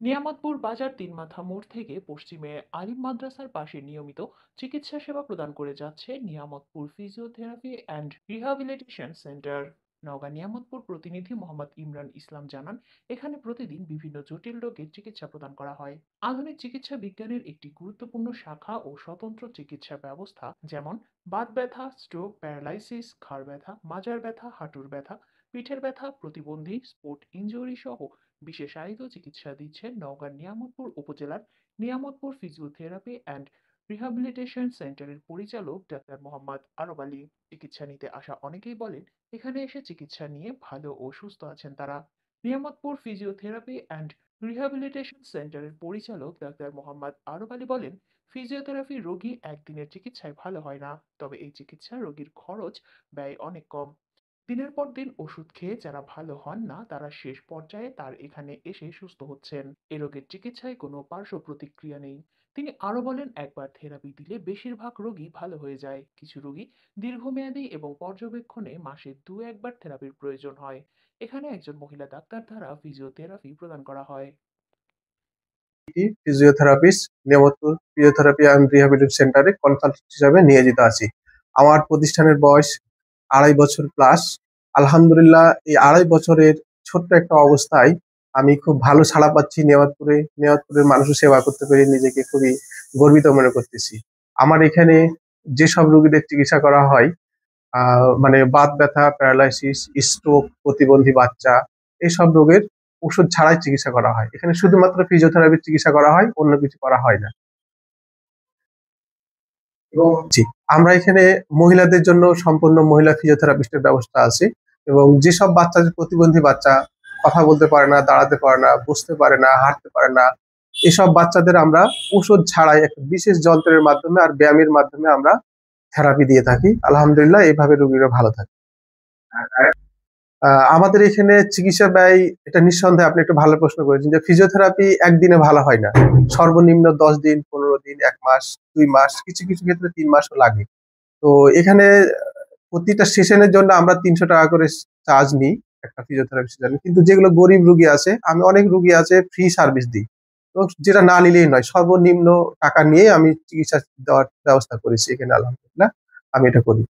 নিয়ামতপুর বাজার তিন মাথা মোড় থেকে পশ্চিমে আলিম মাদ্রাসার পাশে নিয়মিত চিকিৎসা সেবা প্রদান করে যাচ্ছে Niamatpur physiotherapy and rehabilitation centre. Naogaon Niamatpur প্রতিনিধি মোহাম্মদ ইমরান ইসলাম জানান, এখানে প্রতিদিন বিভিন্ন জটিল রোগের চিকিৎসা প্রদান করা হয়। আধুনিক চিকিৎসা বিজ্ঞানের একটি গুরুত্বপূর্ণ শাখা ও স্বতন্ত্র চিকিৎসা ব্যবস্থা, যেমন বাত ব্যথা, স্ট্রোক, প্যারালাইসিস, ঘাড় ব্যথা, মাজার ব্যথা, হাঁটুর ব্যথা, পিঠের ব্যথা, প্রতিবন্ধী, স্পোর্ট ইনজুরি সহ বিশেষায়িত চিকিৎসা দিচ্ছেন নওগাঁর নিয়ামতপুর উপজেলার নিয়ামতপুর ফিজিওথেরাপি অ্যান্ড রিহ্যাবিলিটেশন সেন্টারের পরিচালক ডাক্তার মোহাম্মদ আরব আলী। চিকিৎসা নিতে আসা অনেকেই বলেন, এখানে এসে চিকিৎসা নিয়ে ভালো ও সুস্থ আছেন তারা। নিয়ামতপুর ফিজিওথেরাপি অ্যান্ড রিহ্যাবিলিটেশন সেন্টারের পরিচালক ডাক্তার মোহাম্মদ আরব আলী বলেন, ফিজিওথেরাপি রোগী একদিনের চিকিৎসায় ভালো হয় না, তবে এই চিকিৎসা রোগীর খরচ ব্যয় অনেক কম। দিনের পর দিন ওষুধ খেয়ে যারা ভালো হন না, তারা শেষ পর্যায়ে তার এখানে এসে সুস্থ হচ্ছেন। এ রোগের চিকিৎসায় কোনো পার্শ্ব প্রতিক্রিয়া নেই। তিনি আরো বলেন, একবার থেরাপি দিলে বেশিরভাগ রোগী ভালো হয়ে যায়। কিছু রোগী দীর্ঘমেয়াদী এবং পর্যবেক্ষণে মাসে দু একবার থেরাপির প্রয়োজন হয়। এখানে একজন মহিলা ডাক্তার দ্বারা ফিজিওথেরাপি প্রদান করা হয়। ফিজিওথেরাপিস্ট, নিয়মতপুর ফিজিওথেরাপি অ্যান্ড রিহ্যাবিলিটেশন সেন্টারে কনসালটেন্ট হিসাবে নিয়োজিত আছি। আমার প্রতিষ্ঠানের বয়স ২.৫ বছর প্লাস। আলহামদুলিল্লাহ, এই ২.৫ বছরের ছোট্ট একটা অবস্থায় আমি খুব ভালো সাড়া পাচ্ছি। নিয়ামতপুরের মানুষের সেবা করতে পেরে নিজেকে খুবই গর্বিত মনে করতেছি। আমার এখানে যেসব রোগীদের চিকিৎসা করা হয়, মানে বাত ব্যথা, প্যারালাইসিস, স্ট্রোক, প্রতিবন্ধী বাচ্চা, এইসব রোগের ওষুধ ছাড়াই চিকিৎসা করা হয়। এখানে শুধুমাত্র ফিজিওথেরাপির চিকিৎসা করা হয়, অন্য কিছু করা হয় না। জি, আমরা এখানে মহিলাদের জন্য সম্পূর্ণ মহিলা ফিজিওথেরাপিস্টের ব্যবস্থা আছে। এবং যেসব বাচ্চাদের প্রতিবন্ধী বাচ্চা, কথা বলতে পারে না, দাঁড়াতে পারে না, বসতে পারে না, হাঁটতে পারে না, এসব বাচ্চাদের আমরা ওষুধ ছাড়াই একটা বিশেষ যন্ত্রের মাধ্যমে আর ব্যায়ামের মাধ্যমে আমরা থেরাপি দিয়ে থাকি। আলহামদুলিল্লাহ, এইভাবে রোগীরা ভালো থাকে। আমাদের এখানে চিকিৎসা ব্যয়, এটা নিঃসন্দেহে আপনি একটা ভালো প্রশ্ন করেছেন, যে ফিজিওথেরাপি একদিনে ভালো হয় না। সর্বনিম্ন ১০ দিন, ১৫ দিন, ১ মাস, ২ মাস, কিছু কিছু ক্ষেত্রে ৩ মাসও লাগে। তো এখানে প্রতিটা সেশনের জন্য আমরা ৩০০ টাকা করে চার্জ নিই একটা ফিজিওথেরাপিস্টের জন্য। কিন্তু যেগুলো গরিব রুগী আছে, আমি অনেক রুগী আছে ফ্রি সার্ভিস দিই, এবং যেটা না নিলেই নয়, সর্বনিম্ন টাকা নিয়ে আমি চিকিৎসা দেওয়ার ব্যবস্থা করেছি এখানে। আলহামদুলিল্লাহ, আমি এটা করি।